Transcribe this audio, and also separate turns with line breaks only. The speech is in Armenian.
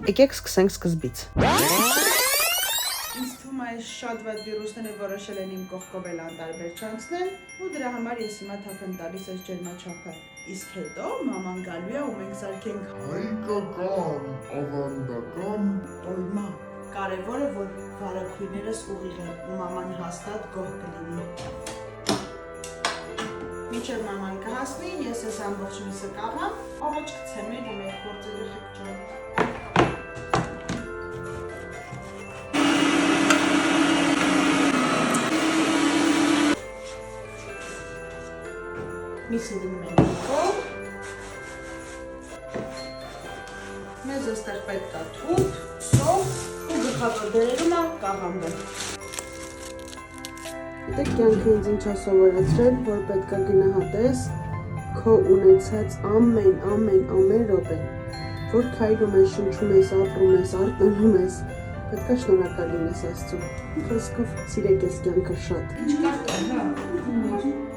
Եկեք սկսենք սկզբից։
Ինձ թվում է այս շատ վատ վիրուսները որոշել են իմ կողքով էլ անտարբեր չանցնել ու դրա համար ես հիմա թափ եմ տալիս այս ջերմաչափը։ Իսկ հետո մաման գալու է ու մենք սարքենք
հայկական ավանդական
տոլմա։ Կարևորը որ վարակույրներս ուղիղ են ու մաման հաստատ գոհ կլինի։ Մինչև մաման կհասնի, ես այս ամբողջ միսը կաղամ, առաջ գցեմ էլի մեր գործը երեխեք ջան։ Միսը դնում ենք կողմ։ Մեզ այստեղ պետք է թուփ, սով ու գլխավոր դերերում է կաղամբը։ Գիտեք կյանքը ինձ ինչ է սովորեցրել, որ պետք է գնահատես քո ունեցած ամեն րոպեն, որ քայլում ես, շնչում ես, ապրում ես, արթնանում ես, պետք է շնորհակալ լինես Աստծուն։ Խոսքով սիրեք ես կյանքը շատ։ Ինչ կարտել, հա։